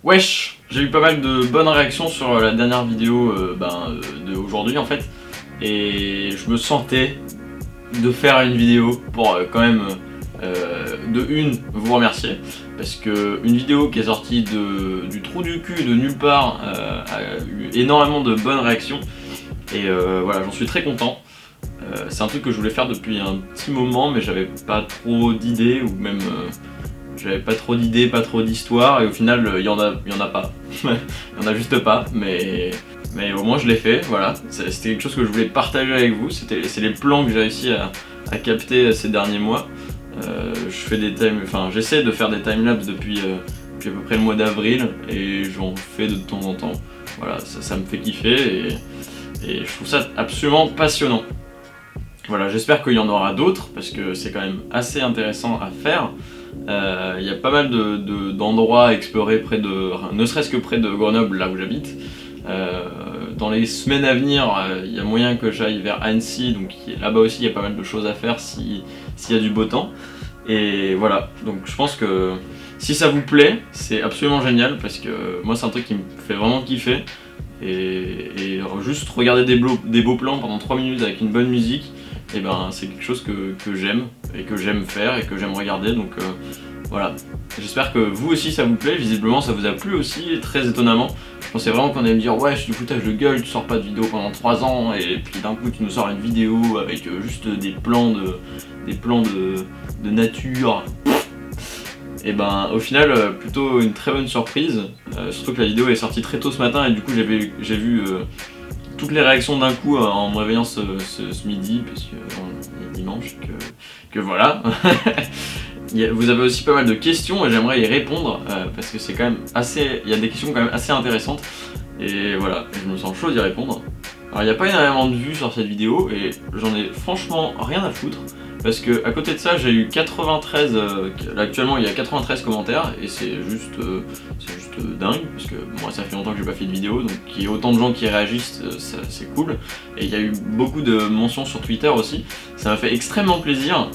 Wesh, j'ai eu pas mal de bonnes réactions sur la dernière vidéo d'aujourd'hui en fait. Et je me sentais de faire une vidéo pour quand même vous remercier. Parce que une vidéo qui est sortie du trou du cul de nulle part a eu énormément de bonnes réactions. Et voilà, j'en suis très content. C'est un truc que je voulais faire depuis un petit moment, mais j'avais pas trop d'idées, ou même j'avais pas trop d'idées, pas trop d'histoires, et au final il y en a pas. Il y en a juste pas, mais au moins je l'ai fait, voilà. C'était quelque chose que je voulais partager avec vous, c'est les plans que j'ai réussi à capter ces derniers mois. J'essaie de faire des timelapses depuis à peu près le mois d'avril, et j'en fais de temps en temps. Voilà, ça me fait kiffer, et je trouve ça absolument passionnant. Voilà, j'espère qu'il y en aura d'autres, parce que c'est quand même assez intéressant à faire. Il y a pas mal d'endroits à explorer ne serait-ce que près de Grenoble, là où j'habite. Dans les semaines à venir, il y a moyen que j'aille vers Annecy, donc là-bas aussi il y a pas mal de choses à faire s'il y a du beau temps. Et voilà, donc je pense que si ça vous plaît, c'est absolument génial, parce que moi c'est un truc qui me fait vraiment kiffer. Et juste regarder des beaux plans pendant 3 minutes avec une bonne musique, et ben c'est quelque chose que j'aime, et que j'aime faire, et que j'aime regarder, donc voilà. J'espère que vous aussi ça vous plaît, visiblement ça vous a plu aussi, très étonnamment. Je pensais vraiment qu'on allait me dire ouais, c'est du foutage de gueule, tu sors pas de vidéo pendant 3 ans, et puis d'un coup tu nous sors une vidéo avec juste des plans de nature. Et ben au final plutôt une très bonne surprise, surtout que la vidéo est sortie très tôt ce matin, et du coup j'ai vu toutes les réactions d'un coup en me réveillant ce midi, parce que est dimanche, que voilà. Vous avez aussi pas mal de questions et j'aimerais y répondre, parce que c'est quand même il y a des questions quand même assez intéressantes, et voilà, je me sens chaud d'y répondre. Alors il n'y a pas énormément de vues sur cette vidéo, et j'en ai franchement rien à foutre. Parce que à côté de ça, j'ai eu 93, actuellement il y a 93 commentaires, et c'est juste dingue, parce que moi ça fait longtemps que j'ai pas fait de vidéo, donc qu'il y ait autant de gens qui réagissent, c'est cool. Et il y a eu beaucoup de mentions sur Twitter aussi, ça m'a fait extrêmement plaisir,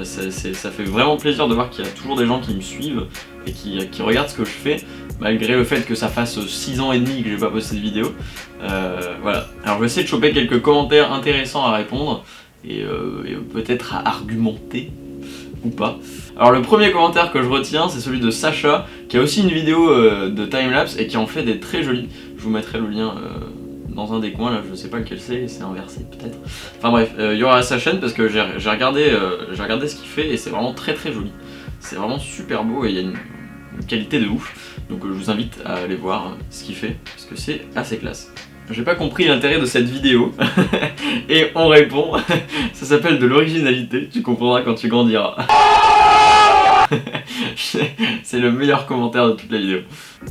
ça fait vraiment plaisir de voir qu'il y a toujours des gens qui me suivent, et qui regardent ce que je fais, malgré le fait que ça fasse 6 ans et demi que j'ai pas posté de vidéo. Voilà, alors je vais essayer de choper quelques commentaires intéressants à répondre, et peut-être à argumenter ou pas. Alors le premier commentaire que je retiens, c'est celui de Sacha, qui a aussi une vidéo de timelapse et qui en fait des très jolies. Je vous mettrai le lien dans un des coins, là je sais pas lequel c'est inversé peut-être. Enfin bref, il y aura sa chaîne, parce que j'ai regardé ce qu'il fait, et c'est vraiment très très joli. C'est vraiment super beau, et il y a une qualité de ouf. Donc je vous invite à aller voir ce qu'il fait, parce que c'est assez classe. J'ai pas compris l'intérêt de cette vidéo, et on répond. Ça s'appelle de l'originalité, tu comprendras quand tu grandiras. C'est le meilleur commentaire de toute la vidéo.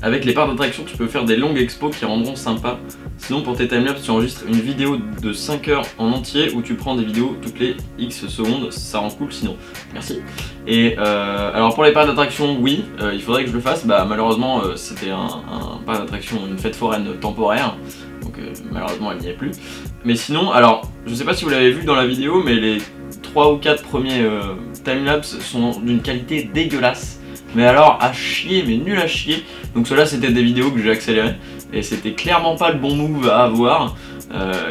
Avec les parcs d'attraction, tu peux faire des longues expos qui rendront sympa. Sinon pour tes timelapses, tu enregistres une vidéo de 5 heures en entier, où tu prends des vidéos toutes les X secondes, ça rend cool sinon. Merci. Et alors pour les parcs d'attraction, oui, il faudrait que je le fasse. Malheureusement c'était un parc d'attraction, une fête foraine temporaire, donc malheureusement elle n'y est plus. Mais sinon, alors je sais pas si vous l'avez vu dans la vidéo, mais les 3 ou 4 premiers timelapses sont d'une qualité dégueulasse, mais alors à chier, mais nul à chier. Donc ceux-là c'était des vidéos que j'ai accélérées, et c'était clairement pas le bon move à avoir.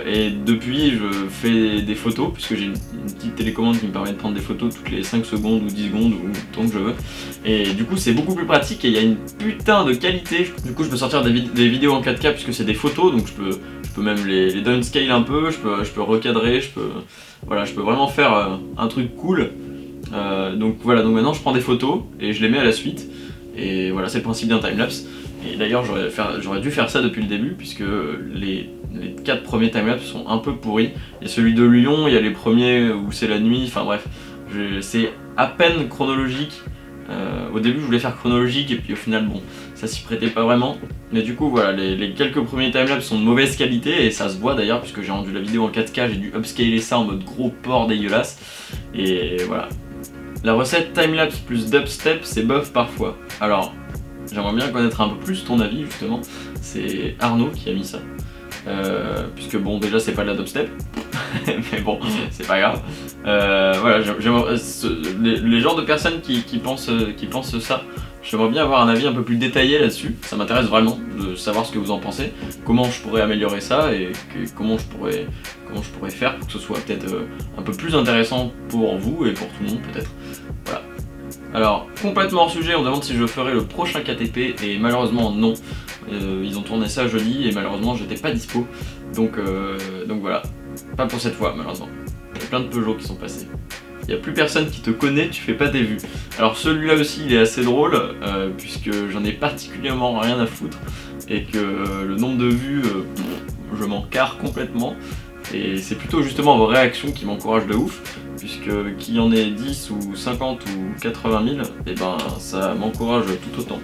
Et depuis je fais des photos, puisque j'ai une petite télécommande qui me permet de prendre des photos toutes les 5 secondes ou 10 secondes ou tant que je veux. Et du coup c'est beaucoup plus pratique, et il y a une putain de qualité. Du coup je peux sortir des vidéos en 4K, puisque c'est des photos, donc je peux même les downscale un peu, je peux recadrer, je peux vraiment faire un truc cool. Donc voilà, donc maintenant je prends des photos et je les mets à la suite, et voilà, c'est le principe d'un timelapse. Et d'ailleurs j'aurais dû faire ça depuis le début, puisque les 4 premiers timelapses sont un peu pourris. Il y a celui de Lyon, il y a les premiers où c'est la nuit, enfin bref, c'est à peine chronologique. Au début je voulais faire chronologique, et puis au final bon, ça s'y prêtait pas vraiment. Mais du coup voilà, les quelques premiers timelapses sont de mauvaise qualité, et ça se voit d'ailleurs, puisque j'ai rendu la vidéo en 4K, j'ai dû upscaler ça en mode gros porc dégueulasse. Et voilà. La recette timelapse plus dubstep, c'est bof parfois. Alors, j'aimerais bien connaître un peu plus ton avis justement. C'est Arnaud qui a mis ça. Puisque bon, déjà c'est pas de la dubstep, mais bon, c'est pas grave. Voilà, les genres de personnes qui pensent ça, J'aimerais bien avoir un avis un peu plus détaillé là-dessus, ça m'intéresse vraiment de savoir ce que vous en pensez, comment je pourrais améliorer ça et comment je pourrais faire pour que ce soit peut-être un peu plus intéressant pour vous et pour tout le monde peut-être. Voilà. Alors, complètement hors sujet, on me demande si je ferai le prochain KTP et malheureusement non. Ils ont tourné ça jeudi et malheureusement j'étais pas dispo. Donc voilà, pas pour cette fois malheureusement. Il y a plein de Peugeot qui sont passés. Il n'y a plus personne qui te connaît, tu fais pas tes vues. Alors celui-là aussi il est assez drôle puisque j'en ai particulièrement rien à foutre et que le nombre de vues, je m'en carre complètement. Et c'est plutôt justement vos réactions qui m'encouragent de ouf, puisque qu'il y en ait 10 ou 50 ou 80 000, et ben ça m'encourage tout autant.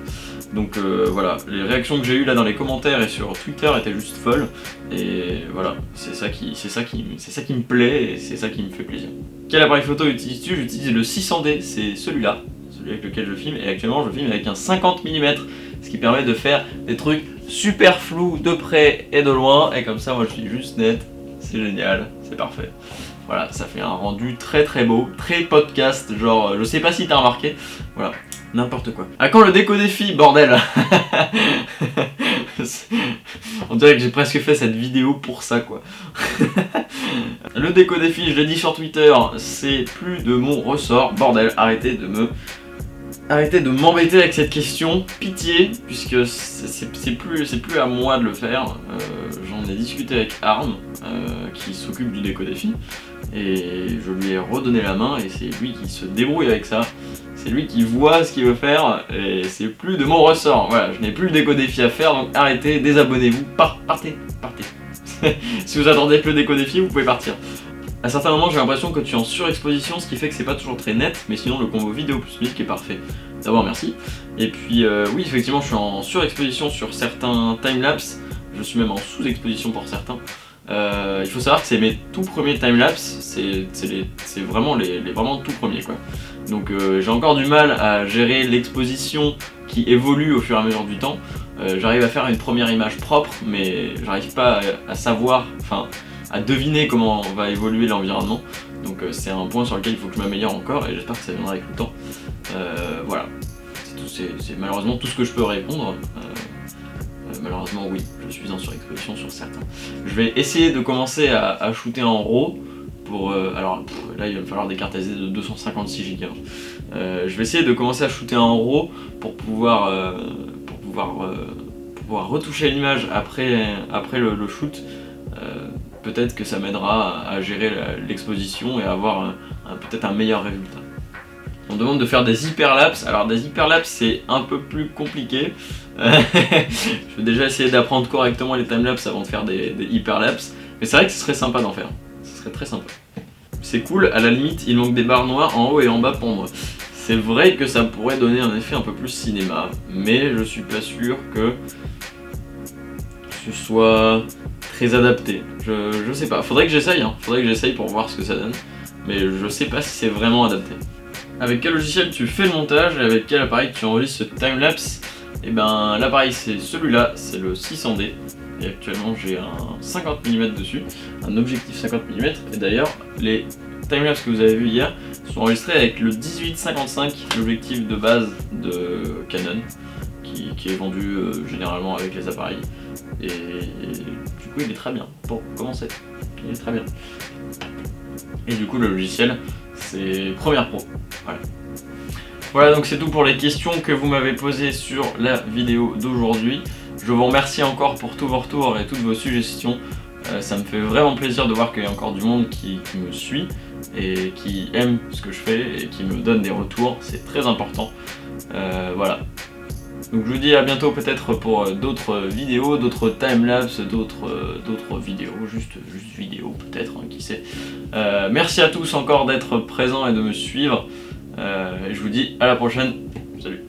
Donc voilà, les réactions que j'ai eues là dans les commentaires et sur Twitter étaient juste folles, et voilà, c'est ça qui me plaît et c'est ça qui me fait plaisir. Quel appareil photo utilises-tu? J'utilise le 600D, c'est celui-là, celui avec lequel je filme, et actuellement je filme avec un 50 mm, ce qui permet de faire des trucs super flous de près et de loin, et comme ça moi je suis juste net. C'est génial, c'est parfait. Voilà, ça fait un rendu très très beau, très podcast, genre, je sais pas si t'as remarqué, voilà, n'importe quoi. À quand le déco défi, bordel? On dirait que j'ai presque fait cette vidéo pour ça, quoi. Le déco défi, je l'ai dit sur Twitter, c'est plus de mon ressort, bordel, arrêtez de m'embêter avec cette question, pitié, puisque c'est plus à moi de le faire. J'en ai discuté avec Arm, qui s'occupe du déco défi, et je lui ai redonné la main, et c'est lui qui se débrouille avec ça. C'est lui qui voit ce qu'il veut faire, et c'est plus de mon ressort. Voilà, je n'ai plus le déco défi à faire, donc arrêtez, désabonnez-vous, partez. Si vous attendez que le déco défi, vous pouvez partir. À certains moments, j'ai l'impression que tu es en surexposition, ce qui fait que c'est pas toujours très net, mais sinon le combo vidéo plus musique est parfait. D'abord merci. Et puis oui, effectivement, je suis en surexposition sur certains timelapse, je suis même en sous-exposition pour certains. Il faut savoir que c'est mes tout premiers timelapse, c'est vraiment les vraiment tout premiers quoi. Donc j'ai encore du mal à gérer l'exposition qui évolue au fur et à mesure du temps. J'arrive à faire une première image propre, mais j'arrive pas à savoir, enfin, à deviner comment va évoluer l'environnement. Donc c'est un point sur lequel il faut que je m'améliore encore et j'espère que ça viendra avec le temps. Voilà, c'est malheureusement tout ce que je peux répondre. Malheureusement oui, je suis en surexposition sur certains. Je vais essayer de commencer à shooter en RAW pour... alors là il va me falloir des cartes SD de 256 Go. Je vais essayer de commencer à shooter en RAW pour pouvoir retoucher l'image après le shoot. Peut-être que ça m'aidera à gérer l'exposition et à avoir peut-être un meilleur résultat. On demande de faire des hyperlapses. Alors des hyperlapses c'est un peu plus compliqué. Je vais déjà essayer d'apprendre correctement les timelapses avant de faire des hyperlapses. Mais c'est vrai que ce serait sympa d'en faire. Ce serait très sympa. C'est cool, à la limite il manque des barres noires en haut et en bas pour moi. C'est vrai que ça pourrait donner un effet un peu plus cinéma. Mais je suis pas sûr que ce soit très adapté. Je sais pas, faudrait que j'essaye, hein. Faudrait que j'essaye pour voir ce que ça donne. Mais je sais pas si c'est vraiment adapté. Avec quel logiciel tu fais le montage et avec quel appareil tu enregistres ce timelapse? Et ben l'appareil c'est celui-là, c'est le 600D. Et actuellement j'ai un 50 mm dessus, un objectif 50 mm. Et d'ailleurs les timelapse que vous avez vu hier sont enregistrés avec le 18-55, l'objectif de base de Canon, qui est vendu généralement avec les appareils. Et du coup il est très bien, pour commencer, il est très bien. Et du coup le logiciel c'est Premiere Pro, voilà. Voilà, donc c'est tout pour les questions que vous m'avez posées sur la vidéo d'aujourd'hui. Je vous remercie encore pour tous vos retours et toutes vos suggestions. Ça me fait vraiment plaisir de voir qu'il y a encore du monde qui me suit et qui aime ce que je fais et qui me donne des retours, c'est très important. Voilà. Donc je vous dis à bientôt peut-être pour d'autres vidéos, d'autres timelapse, d'autres vidéos, juste vidéos peut-être, hein, qui sait. Merci à tous encore d'être présents et de me suivre. Et je vous dis à la prochaine. Salut.